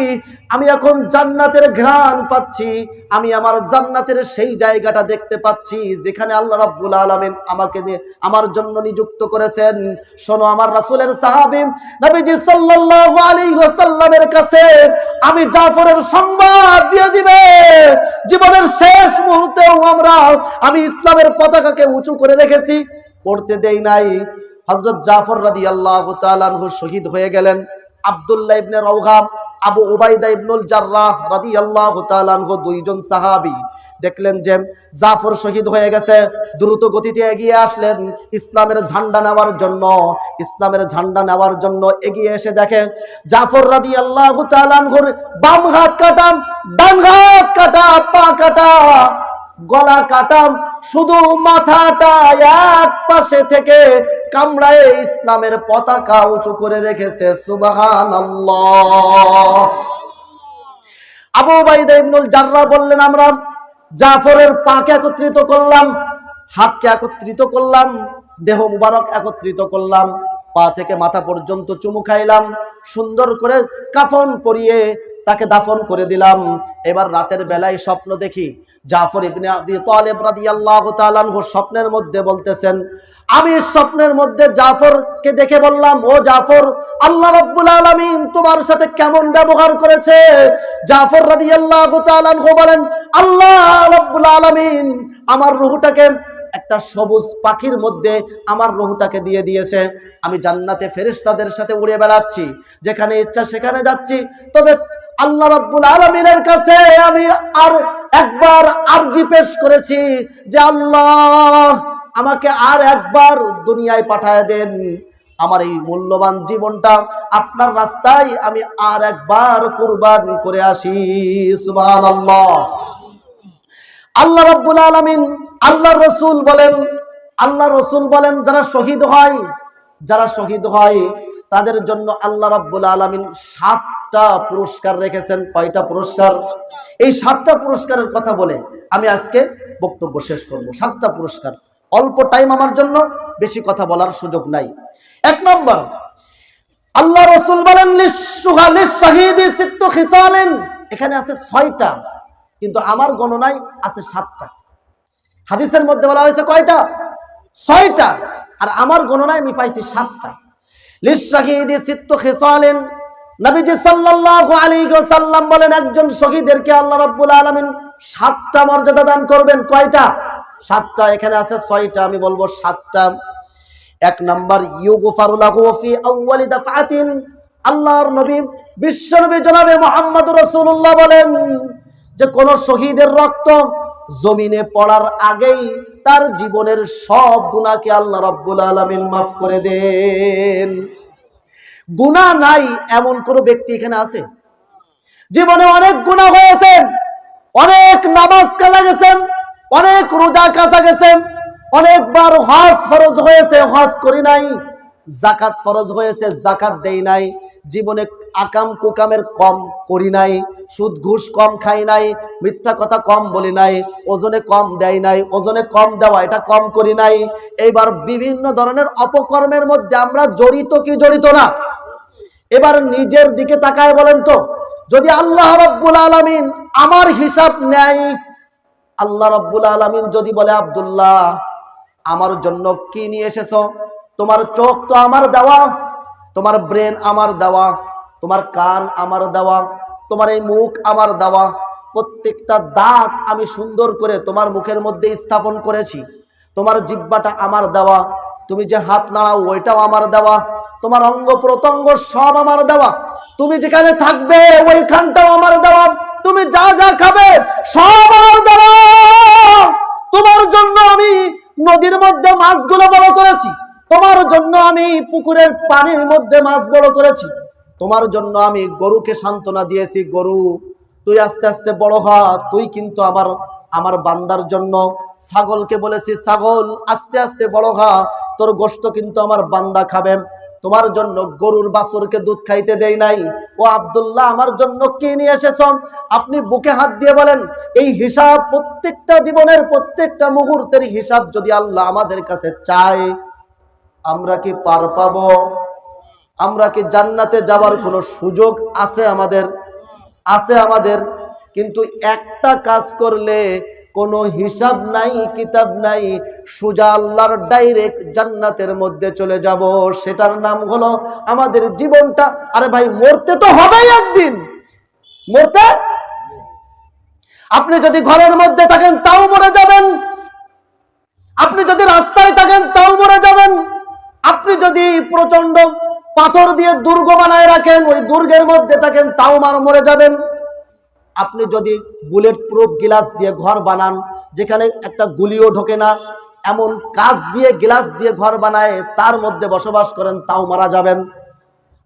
আমি এখন জান্নাতের ঘ্রাণ পাচ্ছি, আমি আমার জান্নাতের সেই জায়গাটা দেখতে পাচ্ছি যেখানে আল্লাহ রাব্বুল আলামিন আমাকে আমার জন্য নিযুক্ত করেছেন। শোনো আমার রাসূলের সাহাবী, নবীজি সাল্লাল্লাহু আলাইহি ওয়াসাল্লামের কাছে আমি জাফরের সংবাদ দিয়ে দিবে, জীবনের শেষ মুহূর্তেও আমি ইসলামের পতাকাকে উঁচু করে রেখেছি, পড়তে দেই নাই। হযরত জাফর রাদিয়াল্লাহু তাআলা আনহু শহীদ হয়ে গেলেন। আব্দুল্লাহ ইবনে রাওহা, আবু উবাইদা ইবনুল জাররাহ রাদিয়াল্লাহু তাআলা আনহু, 2 জন সাহাবী দেখলেন যে জাফর শহীদ হয়ে গেছে, দ্রুত গতিতে এগিয়ে আসলেন ইসলামের ঝান্ডা নেওয়ার জন্য। ইসলামের ঝান্ডা নেওয়ার জন্য এগিয়ে এসে দেখে জাফর রাদিয়াল্লাহু তাআলা আনহুর বাম হাত কাটা, ডান হাত কাটা, পা কাটা, গলা কাটা, শুধু মাথাটা এক পাশে থেকে কামড়ায় ইসলামের পতাকা উঁচু করে রেখেছে। সুবহানাল্লাহ। আবু উবাইদা ইবনুল জাররাহ বললেন, আমরা জাফরের পাকে একত্রিত করলাম, হাতকে একত্রিত করলাম, দেহ মুবারক একত্রিত করলাম, পা থেকে মাথা পর্যন্ত চুমু খাইলাম, সুন্দর করে কাফন পরিয়ে তাকে দাফন করে দিলাম। এবার রাতের বেলায় স্বপ্ন দেখি জাফর ইবনে আবি তালেব রাদিয়াল্লাহু তাআলা আনহু স্বপ্নের মধ্যে বলতেছেন, আমি স্বপ্নের মধ্যে জাফরকে দেখে বললাম, ও জাফর, আল্লাহ রাব্বুল আলামিন তোমার সাথে কেমন ব্যবহার করেছে? জাফর রাদিয়াল্লাহু তাআলা আনহু বলেন, আল্লাহ রাব্বুল আলামিন আমার রূহটাকে একটা সবুজ পাখির মধ্যে আমার রূহটাকে দিয়ে দিয়েছে। আমি জান্নাতে ফেরেশতাদের সাথে উড়ে বেড়াচ্ছি, যেখানে ইচ্ছা সেখানে যাচ্ছি। তবে আল্লাহ রাব্বুল আলামিনের কাছে আমি আর একবার আরজি পেশ করেছি যে আল্লাহ আমাকে আর একবার দুনিয়ায় পাঠায় দেন, আমার এই মূল্যবান জীবনটা আপনার রাস্তায় আমি আর একবার কুরবান করে আসি। সুবহানাল্লাহ। আল্লাহ রাব্বুল আলামিন, আল্লাহর রাসূল বলেন যারা শহীদ হয় তাদের জন্য আল্লাহ রাব্বুল আলামিন 7টা পুরস্কার রেখেছেন। কয়টা পুরস্কার? এই 7টা পুরস্কারের কথা বলে আমি আজকে বক্তব্য শেষ করব। 7টা পুরস্কার, অল্প টাইম আমার জন্য, বেশি কথা বলার সুযোগ নাই। 1 নম্বর, আল্লাহ রাসূল বলেন লিশ-শাহীদি সিত্তু খিসালিন, এখানে আছে 6টা, কিন্তু আমার গণনায় আছে 7টা। হাদিসের মধ্যে বলা হয়েছে কয়টা? 6টা, আর আমার গণনায় আমি পাইছি 7টা। লিশ-শাহীদি সিত্তু খিসালিন, নবীজি সাল্লাল্লাহু আলাইহি ওয়াসাল্লাম বলেন একজন শহীদেরকে আল্লাহ রাব্বুল আলামিন 7টা মর্যাদা দান করবেন। কয়টা? 7টা। এখানে আছে 6টা, আমি বলবো 7টা। 1 নাম্বার, ইউগফারু লাহু ফি আউয়ালি দাফআতিন, আল্লাহর নবী বিশ্বনবী জনাবে মুহাম্মদুর রাসূলুল্লাহ বলেন যে কোন শহীদের রক্ত জমিনে পড়ার আগেই তার জীবনের সব গুনাহকে আল্লাহ রাব্বুল আলামিন মাফ করে দেন। গুনাহ নাই এমন কোন ব্যক্তি এখানে আছে? জীবনে অনেক গুনাহ হয়েছে, অনেক নামাজ কাজা গেছেন, অনেক রোজা কাজা গেছেন, অনেকবার হজ ফরজ হয়েছে, হজ করি নাই, যাকাত ফরজ হয়েছে, যাকাত দেই নাই, জীবনে আকাম কুকামের কম করি নাই, সুদ ঘুষ কম খাই নাই, মিথ্যা কথা কম বলি নাই, ওজনে কম দেয় নাই, ওজনে কম দেওয়া এটা কম করি নাই। এইবার বিভিন্ন ধরনের অপকর্মের মধ্যে আমরা জড়িত কি জড়িত না? এবার নিজের দিকে তাকায় বলেন তো, যদি আল্লাহ রাব্বুল আলামিন আমার হিসাব নেয়, আল্লাহ রাব্বুল আলামিন যদি বলে আব্দুল্লাহ আমার জন্য কি নিয়ে এসেছো? তোমার চোখ তো আমার দেওয়া, তোমার ব্রেন আমার দেওয়া, তোমার কান আমার দেওয়া, তোমার এই মুখ আমার দেওয়া, প্রত্যেকটা দাঁত আমি সুন্দর করে তোমার মুখের মধ্যে স্থাপন করেছি, তোমার জিহ্বাটা আমার দেওয়া, তুমি যে হাত নাড়াও ওইটাও আমার দেওয়া, তোমার অঙ্গ প্রত্যঙ্গ সব আমার দেওয়া, তুমি যেখানে থাকবে ওইখানটাও আমার দেওয়া, তুমি যা যা খাবে সব আমার দেওয়া। তোমার জন্য আমি নদীর মধ্যে মাছগুলো বড় করেছি, তোমার জন্য আমি পুকুরের পানির মধ্যে মাছ বড় করেছি, তোমার জন্য আমি গরুকে সান্ত্বনা দিয়েছি, গরু তুই আস্তে আস্তে বড় হ, তুই কিন্তু আমার বান্দার জন্য। ছাগলকে বলেছি ছাগল আস্তে আস্তে বড় হ, তোর গোশত কিন্তু আমার বান্দা খাবে। তোমার জন্য গরুর বাছুরকে দুধ খাইতে দেই নাই। ও আব্দুল্লাহ আমার জন্য কি নিয়ে এসেছ? আপনি বুকে হাত দিয়ে বলেন, এই হিসাব প্রত্যেকটা জীবনের প্রত্যেকটা মুহূর্তের হিসাব যদি আল্লাহ আমাদের কাছে চায়, আমরা কি পার পাবো? আমরা কি জান্নাতে যাওয়ার কোনো সুযোগ আছে আমাদের? আছে আমাদের। কিন্তু একটা কাজ করলে কোনো হিসাব নাই, কিতাব নাই, সোজা আল্লাহর ডাইরেক্ট জান্নাতের মধ্যে চলে যাব। সেটার নাম হলো আমাদের জীবনটা। আরে ভাই মরতে তো হবেই একদিন, মরতে। আপনি যদি ঘরের মধ্যে থাকেন তাও মরে যাবেন, আপনি যদি রাস্তায় থাকেন তাও মরে যাবেন, আপনি যদি প্রচন্ড পাথর দিয়ে দুর্গ বানায় রাখেন ওই দুর্গের মধ্যে থাকেন তাও মরে যাবেন। আপনি যদি বুলেট প্রুফ গ্লাস দিয়ে ঘর বানান, যেখানে একটা গুলিও ঢোকে না, এমন কাঁচ দিয়ে গ্লাস দিয়ে ঘর বানায় তার মধ্যে বসবাস করেন, তাও মারা যাবেন।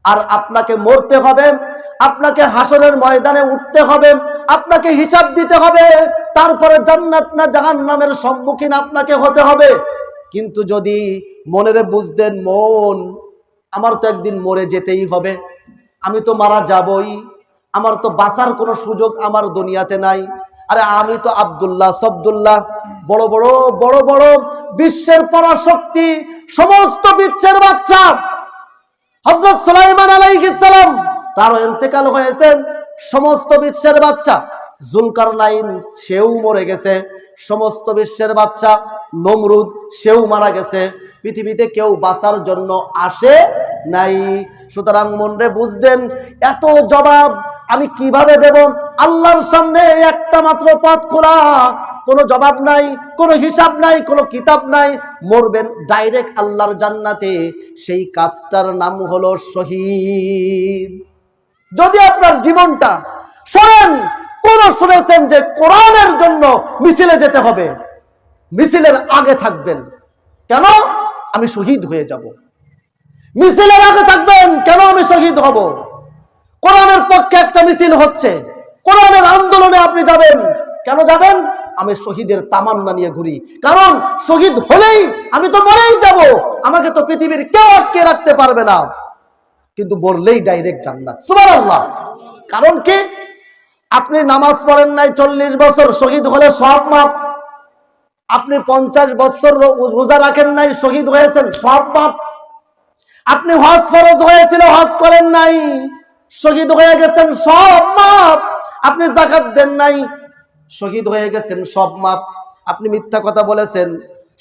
আর আপনাকে মরতে হবে, আপনাকে হাসরের ময়দানে উঠতে হবে, আপনাকে হিসাব দিতে হবে, তারপরে জান্নাত না জাহান্নামের সম্মুখীন আপনাকে হতে হবে। কিন্তু যদি মনেরে বুঝতেন, মন আমার তো একদিন মরে যেতেই হবে, আমি তো মারা যাবই, আমার তো বাঁচার কোনো সুযোগ আমার দুনিয়াতে নাই। আরে আমি তো আব্দুল্লাহ সবদুল্লাহ, বড় বড় বড় বড় বিশ্বের পরাশক্তি, সমস্ত বিশ্বের বাচ্চা হযরত সুলাইমান আলাইহিস সালাম, তার ইন্তেকাল হয়েছে। সমস্ত বিশ্বের বাচ্চা জুলকারনাইন, সেও মরে গেছে। সমস্ত বিশ্বের বাচ্চা নমরুদ, সেও মারা গেছে। পৃথিবীতে কেউ বাঁচার জন্য আসে নাই। সুতরাং মনরে বুঝদেন, এত জবাব আমি কিভাবে দেব? আল্লাহর সামনে একটা মাত্র পথ খোলা, কোনো জবাব নাই, কোনো হিসাব নাই, কোনো কিতাব নাই, মরবেন ডাইরেক্ট আল্লাহর জান্নাতে। সেই কাজটার নাম হলো শহীদ। যদি আপনার জীবনটা শোনেন, কোন শুনেছেন যে কোরআনের জন্য মিছিলে যেতে হবে, মিছিলের আগে থাকবেন কেন? আমি শহীদ হয়ে যাব। মিছিলের আগে থাকবেন কেন? আমি শহীদ হব। কোরআনের পক্ষে একটা মিছিল হচ্ছে, কোরআনের আন্দোলনে আপনি যাবেন কেন? যাবেন আমি শহীদের তামান্না নিয়ে ঘুরি, কারণ শহীদ হলেই আমি তো মরেই যাব, আমাকে তো পৃথিবীর কেউ আটকে রাখতে পারবে না। কিন্তু মরলেই ডাইরেক্ট জান্নাত, সুবহানাল্লাহ। কারণ কি? আপনি নামাজ পড়েন নাই 40 বছর, শহীদ হলে সব মাপ। আপনি 50 বছর রোজা রাখেন নাই, শহীদ হয়েছেন, সব মাপ। আপনি হজ ফরজ হয়েছিল, হজ করেন নাই, শহীদ হয়ে গেছেন, সব মাপ। আপনি যাকাত দেন নাই, শহীদ হয়ে গেছেন, সব মাপ। আপনি মিথ্যা কথা বলেছেন,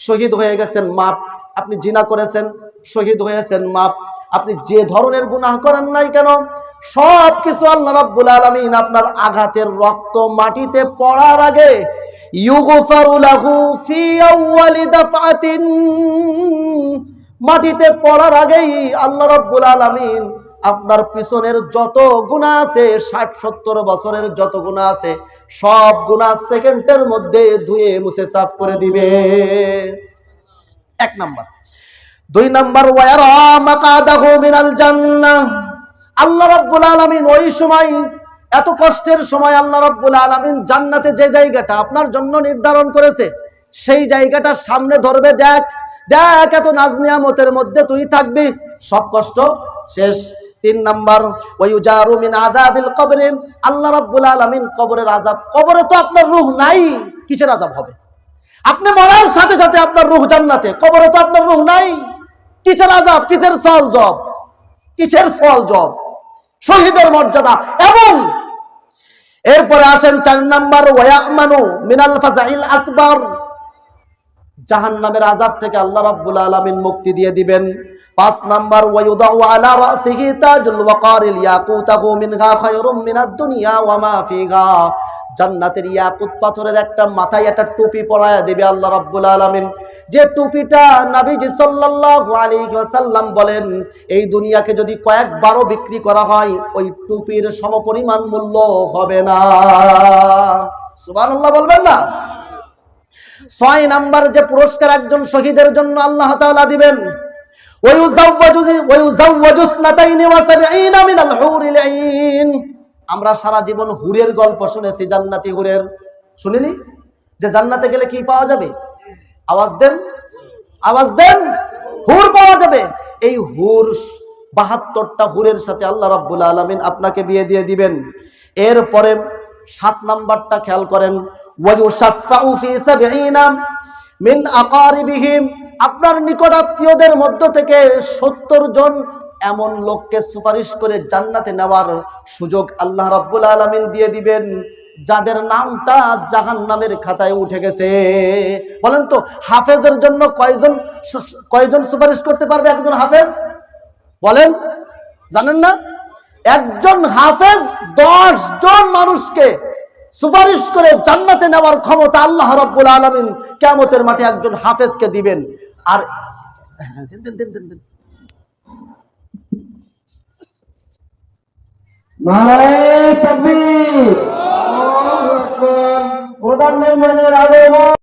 শহীদ হয়ে গেছেন, মাপ। আপনি জিনা করেছেন, শহীদ হয়েছেন, মাপ। আপনি যে ধরনের গুনাহ করেন নাই কেন, সব কিছু আল্লাহ রাব্বুল আলামিন আপনার আঘাতের রক্ত মাটিতে পড়ার আগে ইউগফারু লাহু ফি আউয়ালি দাফআতিন, মাটিতে পড়ার আগেই আল্লাহ রাব্বুল আলামিন আপনার পিছনের যত গুনাহ আছে, 60-70 বছরের যত গুনাহ আছে, সব গুনাহ সেকেন্ডের মধ্যে ধুয়ে মুছে সাফ করে দিবে। এক নাম্বার। 2 নাম্বার, ওয়ারা মাকাদাহু মিনাল জান্নাহ। আল্লাহ রাব্বুল আলামিন ওই সময়, এত কষ্টের সময় আল্লাহ রাব্বুল আলামিন জান্নাতে যে জায়গাটা আপনার জন্য নির্ধারণ করেছে, সেই জায়গাটা সামনে ধরবে। দেখ দেখ, এত নাজ নিয়ামতের মধ্যে তুই থাকবি, সব কষ্ট শেষ। 3 নাম্বার, ওয়ায়ুজারু মিন আযাবিল কবর। আল্লাহ রাব্বুল আলামিন কবরের আযাব, কবরে তো আপনার রূহ নাই, কিসের আযাব হবে? আপনি মরার সাথে সাথে আপনার রূহ জান্নাতে, কবরে তো আপনার রূহ নাই, কিসের আযাব, কিসের সওয়াল জব, কিসের সওয়াল জব? শহীদের মর্যাদা। এবং এরপরে আসেন 4 নাম্বার, ওয়ায়ামানু মিনাল ফাজাইল আকবার। জাহান্নামের আযাব থেকে আল্লাহ রাব্বুল আলামিন মুক্তি দিয়ে দিবেন। 5 নাম্বার, ওয়ায়ুদাউ আলা রাসিহি তাজুল ওয়াকারিল ইয়াকুতাহু মিনহা খায়রুম মিনাদ দুনিয়া ওয়া মা ফিহা। জান্নাতের ইয়াকুত পাথরের একটা মাথায় একটা টুপি পরায়া দেবে আল্লাহ রাব্বুল আলামিন, যে টুপিটা নবীজি সাল্লাল্লাহু আলাইহি ওয়াসাল্লাম বলেন, এই দুনিয়াকে যদি কয়েকবারও বিক্রি করা হয়, ওই টুপির সমপরিমাণ মূল্য হবে না। সুবহানাল্লাহ বলবেন না? 6 নাম্বার যে পুরস্কার একজন শহীদের জন্য আল্লাহ তাআলা দিবেন, ওয়ায়ুযাওয়াজু ইসনাতাইনি ওয়া সাবঈনা মিনাল হুরিল আইন। আমরা সারা জীবন হুরের গল্প শুনেছি, জান্নাতি হুরের শুনিনি? যে জান্নাতে গেলে কি পাওয়া যাবে? আওয়াজ দেন, আওয়াজ দেন। হুর পাওয়া যাবে। এই হুর 72টা হুরের সাথে আল্লাহ রাব্বুল আলামিন আপনাকে বিয়ে দিয়ে দিবেন। এরপরে 7 নাম্বারটা খেয়াল করেন, ওয়ায়ুশাফাউ ফি সাবঈনা মিন আকারিবিহিম। আপনার নিকট আত্মীয়দের মধ্য থেকে 70 জন এমন লোককে সুপারিশ করে জান্নাতে নেওয়ার সুযোগ আল্লাহ রাব্বুল আলামিন দিয়ে দিবেন, যাদের নামটা জাহান্নামের খাতায় উঠে গেছে। বলেন তো, হাফেজের জন্য কয়জন সুপারিশ করতে পারবে একজন হাফেজ? বলেন, জানেন না? একজন হাফেজ 10 জন মানুষকে সুপারিশ করে জান্নাতে নেওয়ার ক্ষমতা আল্লাহ রাব্বুল আলামিন কিয়ামতের মাঠে একজন হাফেজকে দিবেন। আর দেন নারায়ে তাকবীর। আকবার প্রধান মেহমানের আগমন